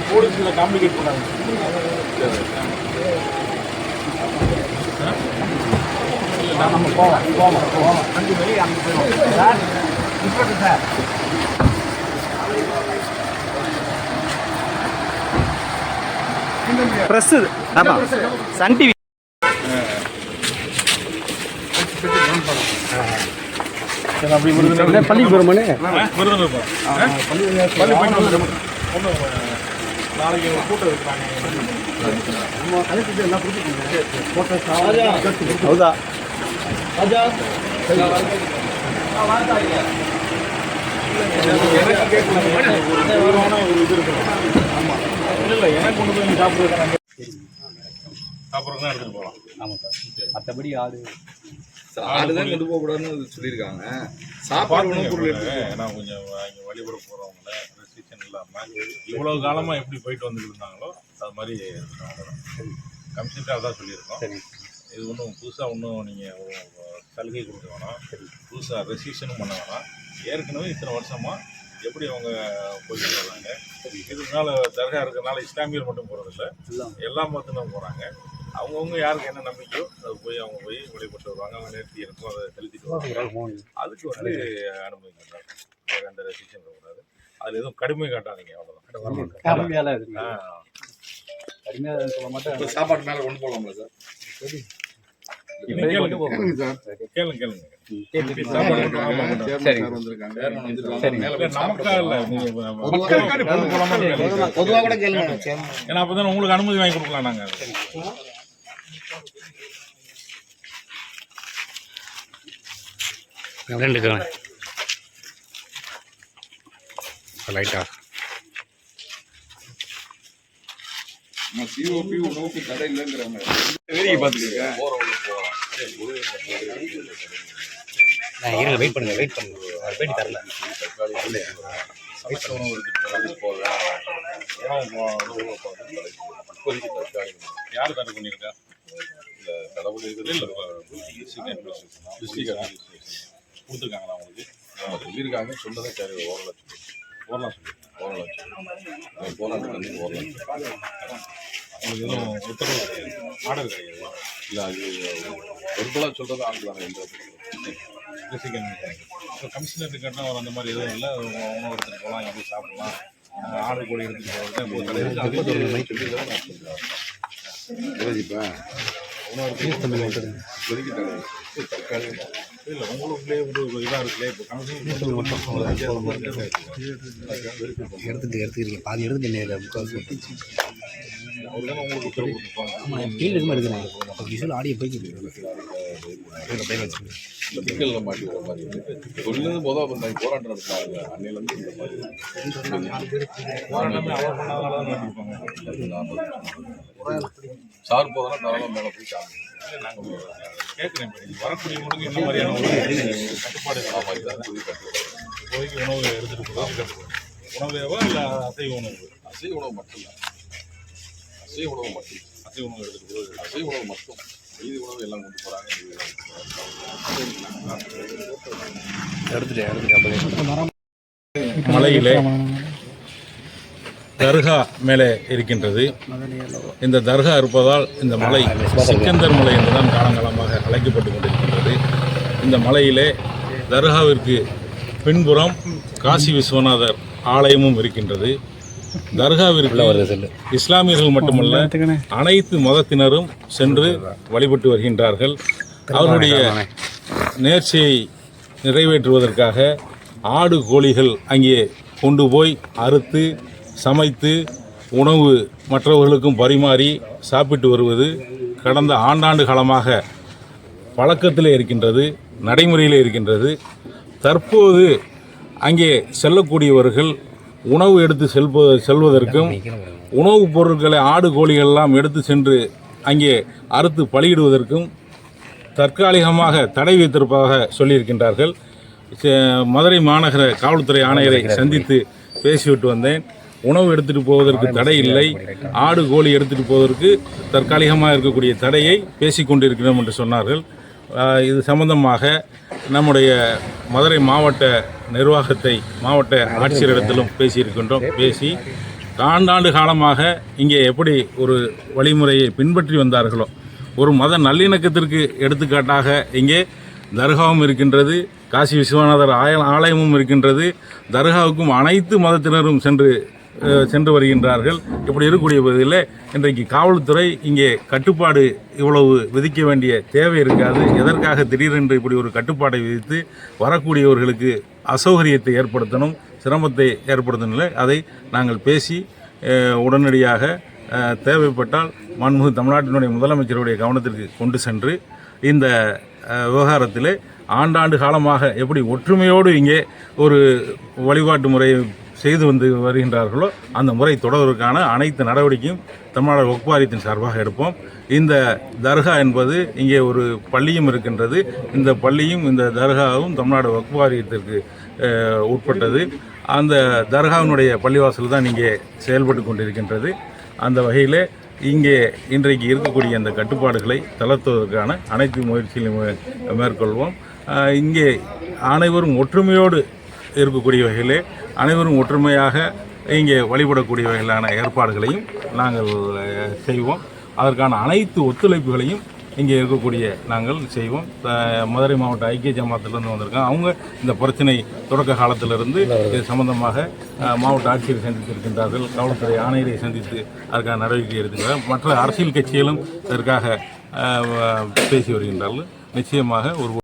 போலீஸில் காம்ப்ளிகேட் பண்ணாங்க. நம்ம போவோம் 5 மணி அங்கே போயிடுவோம் சார். இன்ஸ்பெக்டர் சார், ப்ரெஸ் ஆமாம் சன் டிவி அப்படி பள்ளிக்கு போகிறோமானே நாளைக்கு கூட்டம் இருக்கிறாங்க. இல்லை எனக்கு கொண்டு போய் சாப்பிட்றது சாப்பிட்றதுனா எடுத்துகிட்டு போகலாம். ஆமாம் சார். மற்றபடி ஆடு தான் கொண்டு போகக்கூடாதுன்னு சொல்லியிருக்காங்க. சாப்பாடு உணவு பொருள் ஏன்னா கொஞ்சம் இங்கே வழிபட போகிறவங்கள ரெஸ்ட்ரிக்ஷன் இல்லாமல் இவ்வளோ காலமாக எப்படி போயிட்டு வந்துட்டு இருந்தாங்களோ அது மாதிரி கமிஷன்ட்டு அதான் சொல்லியிருக்கோம். இது ஒன்றும் புதுசாக ஒன்றும் நீங்கள் சலுகை கொடுக்க வேணாம், புதுசாக ரெஸ்ட்ரிக்ஷனும் பண்ண வேணாம். ஏற்கனவே இத்தனை வருஷமாக எப்படி அவங்க போயிட்டு வர்றாங்க. இதனால தர்கா இருக்கிறதுனால இஸ்லாமியர் மட்டும் போகிறதில்ல, எல்லா மதத்தினரும் போகிறாங்க. அவங்கவுங்க யாருக்கு என்ன நம்பிக்கையோ அது போய் அவங்க போய் வழிபட்டு வருவாங்க. அவங்க நேர்த்தி இருக்கும், அதை செலுத்திட்டு வருவாங்க. அதுக்கு வந்து அனுமதி காட்டாங்க, வேறு எந்த ரெஸ்ட்ரிக்ஷன் இருக்கக்கூடாது. அதில் எதுவும் கடுமை காட்டாதீங்க, அவ்வளோதான். கடுமையாக சொல்ல மாட்டேன். சாப்பாடு மேலே கொண்டு போகலாம்ல சார்? கேளுங்க. பொதுவாக கூட கேளுங்க, ஏன்னா அப்பதான் உங்களுக்கு அனுமதி வாங்கி கொடுக்கலாம். நாங்க லைட்டா சிஓபி உணவுக்கு தடை இல்லைங்கிறாங்க. வெயிட் பண்ணுங்க பேட்டி தரல. யார் தடை பண்ணியிருக்கா? கொடுத்துருக்காங்களா உங்களுக்கு? சொல்லியிருக்காங்க. சொன்னதை சரி ஓரலாம் உங்களுக்கு எதுவும் உத்தரவு ஆர்டர் கிடையாது? இல்லை, அது பொறுப்பெல்லாம் சொல்கிறது ஆகலாம். எந்த கமிஷனர் கேட்டால் அவர் அந்த மாதிரி எதுவும் இல்லை, உணவு எடுத்துகிட்டு போகலாம், எப்படி சாப்பிடலாம், ஆர்டர் கூட எடுத்துகிட்டு போகிறது. இல்லை உங்களுக்குள்ளே ஒரு இதாக இருக்குல்ல, இப்போ எடுத்துக்கிறீங்க பாதி எடுத்து அவர் தானே உங்களுக்கு உத்தரவு கொடுத்துருப்பாங்க. ஆமாம், கீழே இருக்குமா எடுக்கிறேன். விஷுவல் ஆடியோ போய்க்கு சிக்கலில் மாட்டி வர மாதிரி சொல்லுது. மொதல் பண்ணாங்க, போராட்டம் நடத்தாங்க. அன்னையிலேருந்து இந்த மாதிரி சார் போதனா தாராளம் மேலே போய் சாப்பிடுவோம். நாங்கள் கேட்குறேன், வரக்கூடியவங்களுக்கு என்ன மாதிரியான கட்டுப்பாடு மாதிரி தான் இப்போதைக்கு உணவு எடுத்துகிட்டு போகிறது கட்டுப்பாடு. உணவேவா இல்லை அசைவ உணவு? அசைவ உணவு மட்டும் இல்லை, அசைவ உணவு மட்டும். அசைவ உணவு எடுத்துகிட்டு போகிறது, அசைவ உணவு மட்டும். மீதி உணவு எல்லாம் கொண்டு போகிறாங்க. மலையிலே தர்கா மேலே இருக்கின்றது. இந்த தர்கா இருப்பதால் இந்த மலை சிக்கந்தர் மலை என்றுதான் காலங்காலமாக அழைக்கப்பட்டு கொண்டிருக்கின்றது. இந்த மலையிலே தர்காவிற்கு பின்புறம் காசி விஸ்வநாதர் ஆலயமும் இருக்கின்றது. தர்காவிற்கு இஸ்லாமியர்கள் மட்டுமல்ல அனைத்து மதத்தினரும் சென்று வழிபட்டு வருகின்றார்கள். அவர்களுடைய நேர்ச்சியை நிறைவேற்றுவதற்காக ஆடு கோழிகள் அங்கே கொண்டு போய் அறுத்து சமைத்து உணவு மற்றவர்களுக்கும் பரிமாறி சாப்பிட்டு வருவது கடந்த ஆண்டாண்டு காலமாக பழக்கத்தில் இருக்கின்றது, நடைமுறையில் இருக்கின்றது. தற்போது அங்கே செல்லக்கூடியவர்கள் உணவு எடுத்து செல்வதற்கும் உணவுப் பொருட்களை ஆடு கோழிகளெல்லாம் எடுத்து சென்று அங்கே அறுத்து பலியிடுவதற்கும் தற்காலிகமாக தடை வைத்திருப்பதாக சொல்லியிருக்கின்றார்கள். மதுரை மாநகர காவல்துறை ஆணையரை சந்தித்து பேசிவிட்டு வந்தேன். உணவு எடுத்துகிட்டு போவதற்கு தடை இல்லை, ஆடு கோழி எடுத்துகிட்டு போவதற்கு தற்காலிகமாக இருக்கக்கூடிய தடையை பேசிக்கொண்டிருக்கிறோம் என்று சொன்னார்கள். இது சம்பந்தமாக நம்முடைய மதுரை மாவட்ட நிர்வாகத்தை மாவட்ட ஆட்சியரிடத்திலும் பேசியிருக்கின்றோம். பேசி ஆண்டாண்டு காலமாக இங்கே எப்படி ஒரு வழிமுறையை பின்பற்றி வந்தார்களோ, ஒரு மத நல்லிணக்கத்திற்கு எடுத்துக்காட்டாக இங்கே தர்காவும் இருக்கின்றது, காசி விஸ்வநாதர் ஆலயமும் இருக்கின்றது. தர்காவுக்கும் அனைத்து மதத்தினரும் சென்று வருகின்றார்கள். இப்படி இருக்கக்கூடிய பகுதியில் இன்றைக்கு காவல்துறை இங்கே கட்டுப்பாடு இவ்வளவு விதிக்க வேண்டிய தேவை இருக்காது. எதற்காக திடீரென்று இப்படி ஒரு கட்டுப்பாடை விதித்து வரக்கூடியவர்களுக்கு அசௌகரியத்தை ஏற்படுத்தணும், சிரமத்தை ஏற்படுத்தணும்? அதை நாங்கள் பேசி உடனடியாக தேவைப்பட்டால் மாண்புமிகு தமிழ்நாட்டினுடைய முதலமைச்சருடைய கவனத்திற்கு கொண்டு சென்று இந்த விவகாரத்தில் ஆண்டாண்டு காலமாக எப்படி ஒற்றுமையோடு இங்கே ஒரு வழிபாட்டு முறையை செய்து வருகின்றார்களோ அந்த முறை தொடர்வதற்கான அனைத்து நடவடிக்கையும் தமிழ்நாடு வக்ஃப் வாரியத்தின் சார்பாக எடுப்போம். இந்த தர்கா என்பது இங்கே ஒரு பள்ளியும் இருக்கின்றது. இந்த பள்ளியும் இந்த தர்காவும் தமிழ்நாடு வக்ஃப் வாரியத்திற்கு உட்பட்டது. அந்த தர்காவினுடைய பள்ளிவாசல் தான் இங்கே செயல்பட்டு கொண்டிருக்கின்றது. அந்த வகையில் இங்கே இன்றைக்கு இருக்கக்கூடிய அந்த கட்டுப்பாடுகளை தளர்த்துவதற்கான அனைத்து முயற்சிகளையும் மேற்கொள்வோம். இங்கே அனைவரும் ஒற்றுமையோடு இருக்கக்கூடிய வகையிலே அனைவரும் ஒற்றுமையாக இங்கே வழிபடக்கூடிய வகையிலான ஏற்பாடுகளையும் நாங்கள் செய்வோம். அதற்கான அனைத்து ஒத்துழைப்புகளையும் இங்கே இருக்கக்கூடிய நாங்கள் செய்வோம். மதுரை மாவட்ட ஐக்கிய ஜமாத்திலிருந்து வந்திருக்காங்க. அவங்க இந்த பிரச்சனை தொடக்க காலத்திலிருந்து இது சம்பந்தமாக மாவட்ட ஆட்சியரை சந்தித்திருக்கின்றார்கள், காவல்துறை ஆணையரை சந்தித்து அதற்கான நடவடிக்கை எடுத்துக்கிறார்கள். மற்ற அரசியல் கட்சிகளும் இதற்காக பேசி வருகின்றார்கள். நிச்சயமாக ஒரு